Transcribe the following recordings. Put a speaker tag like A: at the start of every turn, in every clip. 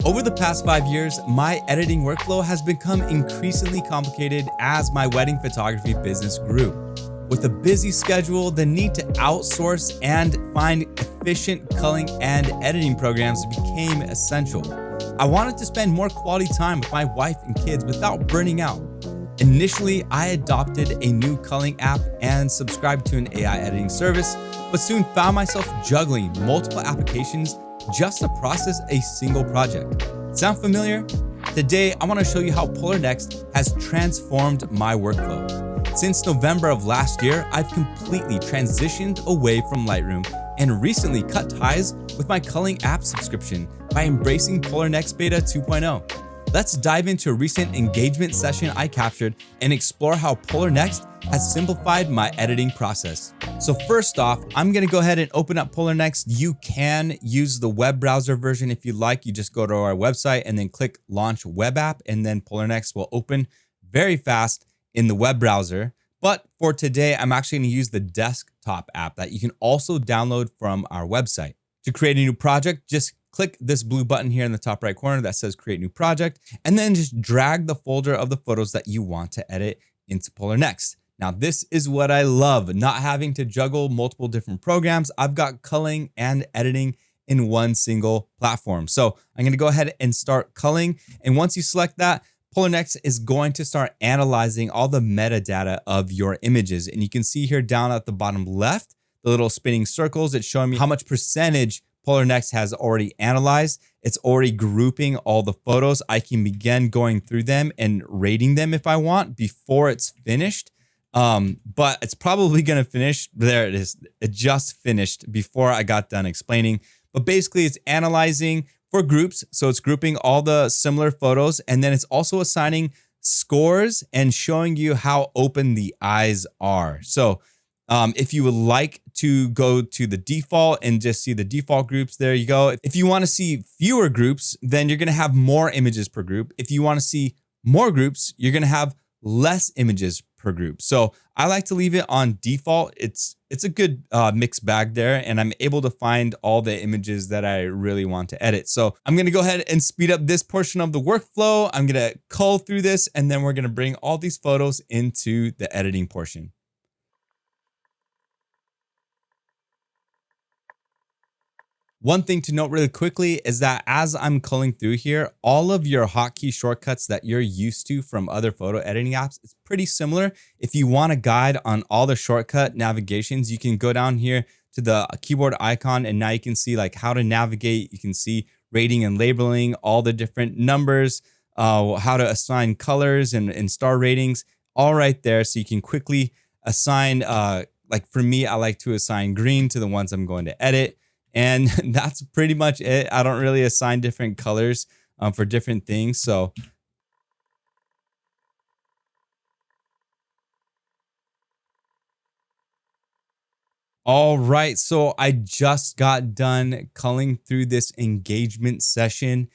A: Over the past 5 years, my editing workflow has become increasingly complicated as my wedding photography business grew. With a busy schedule, the need to outsource and find efficient culling and editing programs became essential. I wanted to spend more quality time with my wife and kids without burning out. Initially, I adopted a new culling app and subscribed to an AI editing service, but soon found myself juggling multiple applications just to process a single project. Sound familiar? Today, I want to show you how Polarr Next has transformed my workflow. Since November of last year, I've completely transitioned away from Lightroom and recently cut ties with my culling app subscription by embracing Polarr Next Beta 2.0. Let's dive into a recent engagement session I captured and explore how Polarr Next has simplified my editing process. So first off, I'm gonna go ahead and open up Polarr Next. You can use the web browser version if you like. You just go to our website and then click Launch Web App, and then Polarr Next will open very fast in the web browser. But for today, I'm actually gonna use the desktop app that you can also download from our website. To create a new project, just click this blue button here in the top right corner that says Create New Project, and then just drag the folder of the photos that you want to edit into Polarr Next. Now, this is what I love, not having to juggle multiple different programs. I've got culling and editing in one single platform. So I'm gonna go ahead and start culling. And once you select that, Polarr Next is going to start analyzing all the metadata of your images. And you can see here down at the bottom left, the little spinning circles, it's showing me how much percentage Polarr Next has already analyzed. It's already grouping all the photos. I can begin going through them and rating them if I want before it's finished. But it's probably going to finish. There it is. It just finished before I got done explaining. But basically it's analyzing for groups. So it's grouping all the similar photos, and then it's also assigning scores and showing you how open the eyes are. So if you would like to go to the default and just see the default groups, there you go. If you want to see fewer groups, then you're going to have more images per group. If you want to see more groups, you're going to have less images per group. So I like to leave it on default. It's a good mixed bag there, and I'm able to find all the images that I really want to edit. So I'm going to go ahead and speed up this portion of the workflow. I'm going to cull through this, and then we're going to bring all these photos into the editing portion. One thing to note really quickly is that as I'm culling through here, all of your hotkey shortcuts that you're used to from other photo editing apps, it's pretty similar. If you want a guide on all the shortcut navigations, you can go down here to the keyboard icon, and now you can see like how to navigate. You can see rating and labeling, all the different numbers, how to assign colors and star ratings, all right there. So you can quickly assign, like for me, I like to assign green to the ones I'm going to edit. And that's pretty much it. I don't really assign different colors for different things. So all right, so I just got done culling through this engagement session.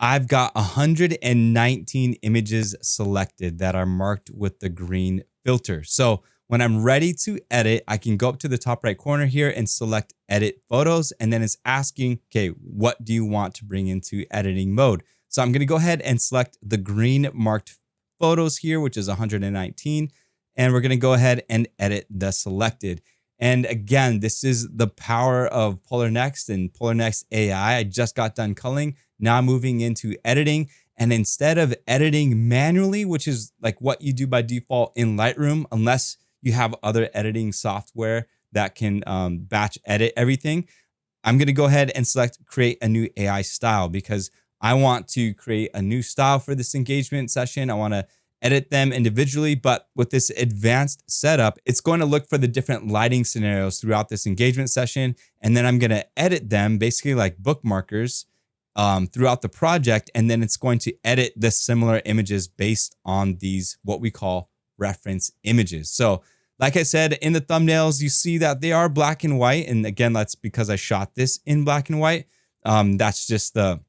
A: I've got 119 images selected that are marked with the green filter. So when I'm ready to edit, I can go up to the top right corner here and select edit photos. And then it's asking, okay, what do you want to bring into editing mode? So I'm going to go ahead and select the green marked photos here, which is 119. And we're going to go ahead and edit the selected. And again, this is the power of Polarr Next and Polarr Next AI. I just got done culling, now moving into editing. And instead of editing manually, which is like what you do by default in Lightroom, unless you have other editing software that can batch edit everything, I'm going to go ahead and select create a new AI style because I want to create a new style for this engagement session. I want to edit them individually, but with this advanced setup, it's going to look for the different lighting scenarios throughout this engagement session. And then I'm going to edit them basically like bookmarkers throughout the project. And then it's going to edit the similar images based on these, what we call reference images. So like I said, in the thumbnails, you see that they are black and white. And again, that's because I shot this in black and white. That's just the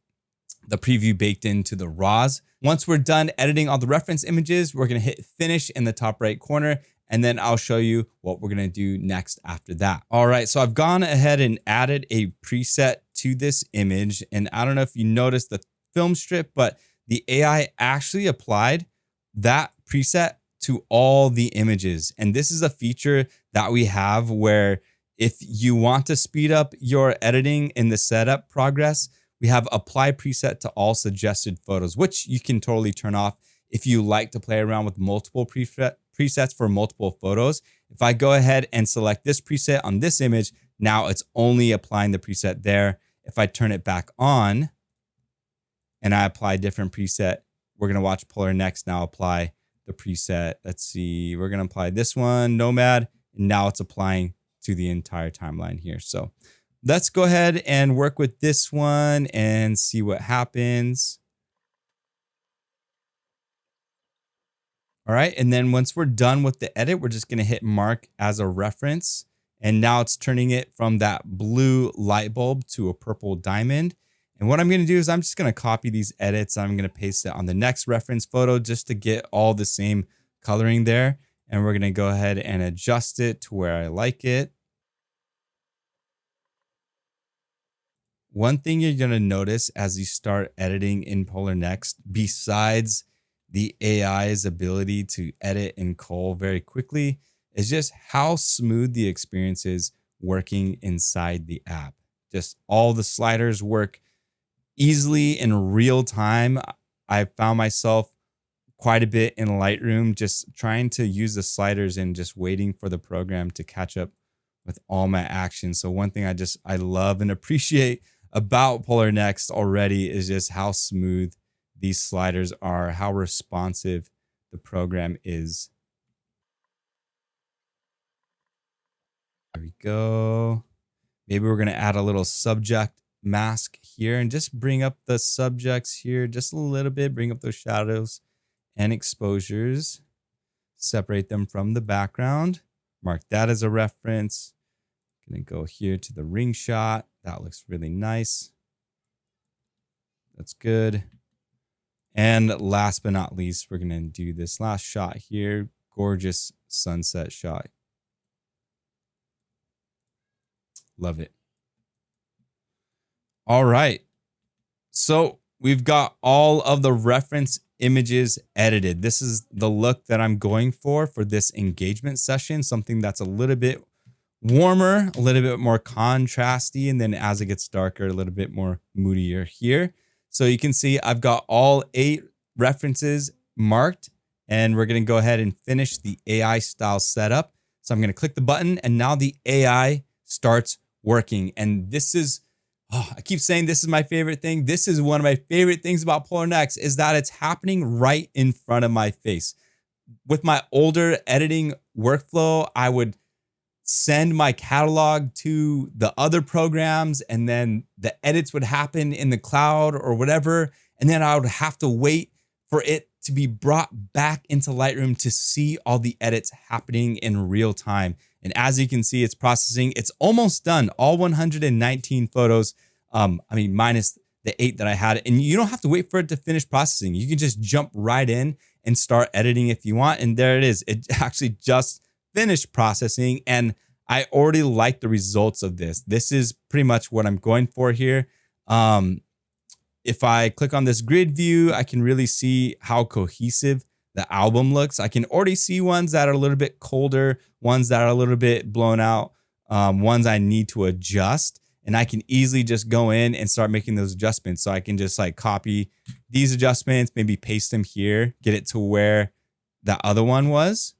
A: preview baked into the RAWs. Once we're done editing all the reference images, we're going to hit finish in the top right corner. And then I'll show you what we're going to do next after that. All right, so I've gone ahead and added a preset to this image. And I don't know if you noticed the film strip, but the AI actually applied that preset to all the images. And this is a feature that we have where if you want to speed up your editing in the setup progress, we have apply preset to all suggested photos, which you can totally turn off if you like to play around with multiple presets for multiple photos. If I go ahead and select this preset on this image, now it's only applying the preset there. If I turn it back on and I apply a different preset, we're going to watch Polarr Next now apply the preset. Let's see, we're going to apply this one, Nomad, and now it's applying to the entire timeline here. So let's go ahead and work with this one and see what happens. All right, and then once we're done with the edit, we're just gonna hit mark as a reference. And now it's turning it from that blue light bulb to a purple diamond. And what I'm gonna do is I'm just gonna copy these edits. I'm gonna paste it on the next reference photo just to get all the same coloring there. And we're gonna go ahead and adjust it to where I like it. One thing you're gonna notice as you start editing in Polarr Next, besides the AI's ability to edit and cull very quickly, is just how smooth the experience is working inside the app. Just all the sliders work easily in real time. I found myself quite a bit in Lightroom just trying to use the sliders and just waiting for the program to catch up with all my actions. So one thing I love and appreciate about Polarr Next already is just how smooth these sliders are, how responsive the program is. There we go. Maybe we're going to add a little subject mask here and just bring up the subjects here just a little bit, bring up those shadows and exposures, separate them from the background, mark that as a reference. Going to go here to the ring shot. That looks really nice. That's good. And last but not least, we're going to do this last shot here. Gorgeous sunset shot. Love it. All right. So we've got all of the reference images edited. This is the look that I'm going for this engagement session. Something that's a little bit warmer, a little bit more contrasty. And then as it gets darker, a little bit more moodier here. So you can see I've got all 8 references marked, and we're going to go ahead and finish the AI style setup. So I'm going to click the button, and now the AI starts working. And this is, I keep saying this is my favorite thing. This is one of my favorite things about Polarr Next is that it's happening right in front of my face. With my older editing workflow, I would send my catalog to the other programs, and then the edits would happen in the cloud or whatever. And then I would have to wait for it to be brought back into Lightroom to see all the edits happening in real time. And as you can see, it's processing. It's almost done. All 119 photos. Minus the 8 that I had. And you don't have to wait for it to finish processing. You can just jump right in and start editing if you want. And there it is. It actually just finished processing, and I already like the results of this. This is pretty much what I'm going for here. If I click on this grid view, I can really see how cohesive the album looks. I can already see ones that are a little bit colder, ones that are a little bit blown out, ones I need to adjust. And I can easily just go in and start making those adjustments. So I can just like copy these adjustments, maybe paste them here, get it to where that other one was.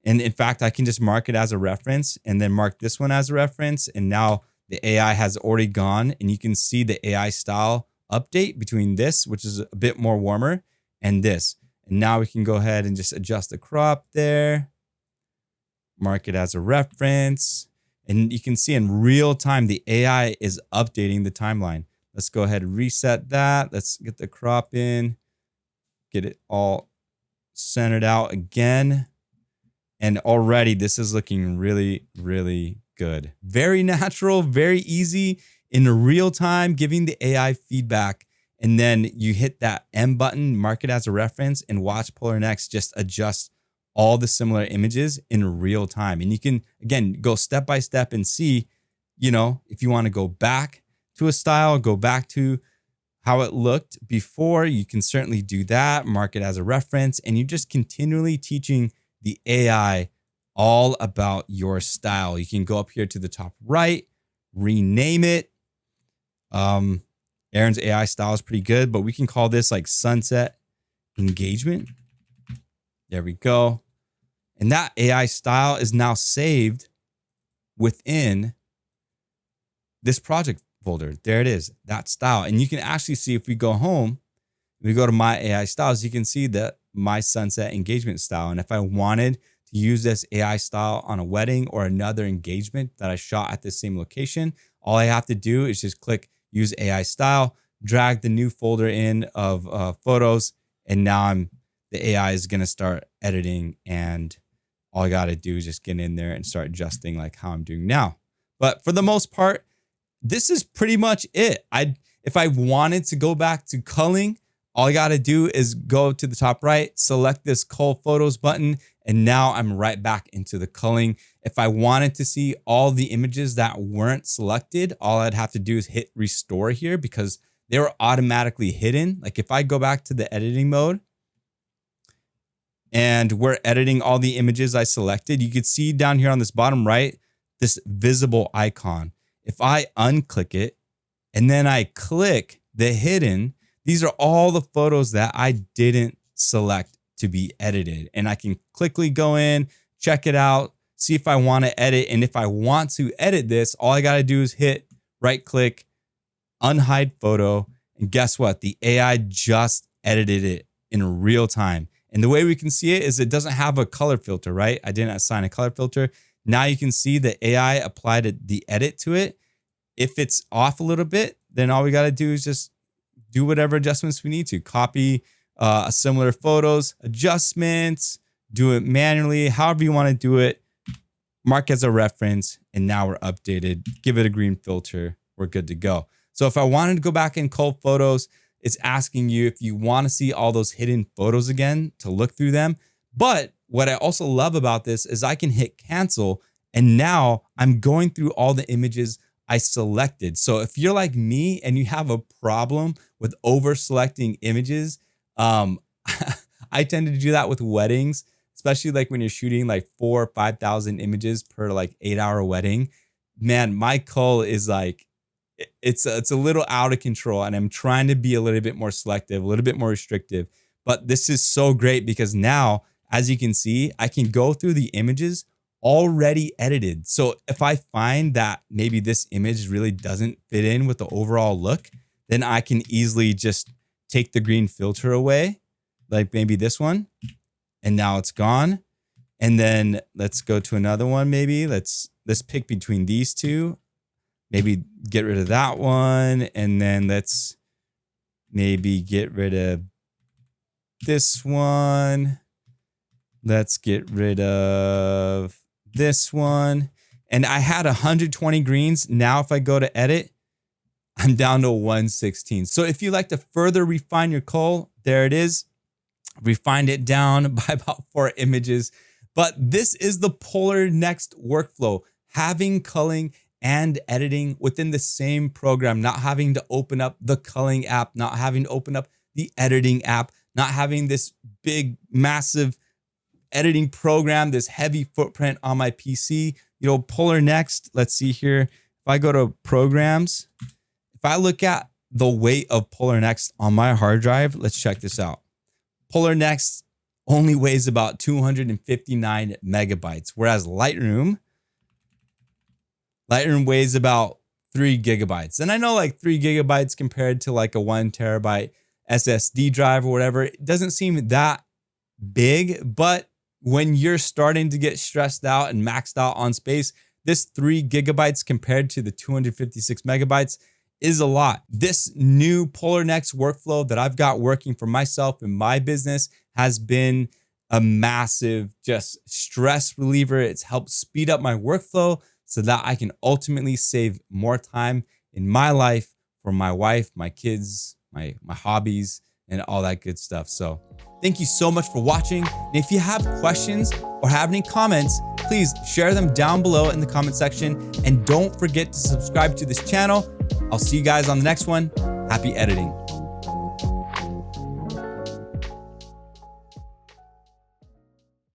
A: And in fact, I can just mark it as a reference and then mark this one as a reference. And now the AI has already gone, and you can see the AI style update between this, which is a bit more warmer, and this. And now we can go ahead and just adjust the crop there, mark it as a reference. And you can see in real time, the AI is updating the timeline. Let's go ahead and reset that. Let's get the crop in, get it all centered out again. And already this is looking really, really good. Very natural, very easy in real time, giving the AI feedback. And then you hit that M button, mark it as a reference, and watch Polarr Next just adjust all the similar images in real time. And you can, again, go step by step and see, if you want to go back to a style, go back to how it looked before, you can certainly do that, mark it as a reference, and you're just continually teaching the AI all about your style. You can go up here to the top right, rename it. Aaron's AI style is pretty good, but we can call this like sunset engagement. There we go. And that AI style is now saved within this project folder. There it is, that style. And you can actually see, if we go home, we go to my AI styles, you can see that my sunset engagement style. And if I wanted to use this AI style on a wedding or another engagement that I shot at the same location, all I have to do is just click use AI style, drag the new folder in of photos, and now the AI is going to start editing, and all I got to do is just get in there and start adjusting like how I'm doing now. But for the most part, this is pretty much it. If I wanted to go back to culling, all I got to do is go to the top right, select this cull photos button, and now I'm right back into the culling. If I wanted to see all the images that weren't selected, all I'd have to do is hit restore here because they were automatically hidden. Like if I go back to the editing mode and we're editing all the images I selected, you could see down here on this bottom right, this visible icon. If I unclick it and then I click the hidden, these are all the photos that I didn't select to be edited. And I can quickly go in, check it out, see if I want to edit. And if I want to edit this, all I got to do is hit right click, unhide photo. And guess what? The AI just edited it in real time. And the way we can see it is it doesn't have a color filter, right? I didn't assign a color filter. Now you can see the AI applied the edit to it. If it's off a little bit, then all we got to do is just do whatever adjustments we need to. Copy similar photos, adjustments, do it manually, however you want to do it. Mark as a reference, and now we're updated. Give it a green filter. We're good to go. So if I wanted to go back and cull photos, it's asking you if you want to see all those hidden photos again to look through them. But what I also love about this is I can hit cancel, and now I'm going through all the images I selected. So if you're like me and you have a problem with over selecting images, I tend to do that with weddings, especially like when you're shooting like 4,000 or 5,000 images per like 8-hour wedding. Man, my cull is like, it's a little out of control, and I'm trying to be a little bit more selective, a little bit more restrictive. But this is so great because now, as you can see, I can go through the images already edited. So if I find that maybe this image really doesn't fit in with the overall look, then I can easily just take the green filter away, like maybe this one, and now it's gone. And then let's go to another one. Maybe let's pick between these two. Maybe get rid of that one, and then let's maybe get rid of this one. Let's get rid of this one. And I had 120 greens. Now if I go to edit, I'm down to 116. So if you like to further refine your cull, there it is. Refined it down by about 4 images. But this is the Polarr Next workflow, having culling and editing within the same program, not having to open up the culling app, not having to open up the editing app, not having this big, massive editing program, this heavy footprint on my PC. You know, Polarr Next, let's see here. If I go to programs, if I look at the weight of Polarr Next on my hard drive, let's check this out. Polarr Next only weighs about 259 megabytes, whereas Lightroom weighs about 3 gigabytes. And I know like 3 gigabytes compared to like a 1 terabyte SSD drive or whatever, it doesn't seem that big, but when you're starting to get stressed out and maxed out on space, this 3 gigabytes compared to the 256 megabytes is a lot. This new Polarr Next workflow that I've got working for myself in my business has been a massive just stress reliever. It's helped speed up my workflow so that I can ultimately save more time in my life for my wife, my kids, my hobbies, and all that good stuff. So thank you so much for watching. And if you have questions or have any comments, please share them down below in the comment section. And don't forget to subscribe to this channel. I'll see you guys on the next one. Happy editing.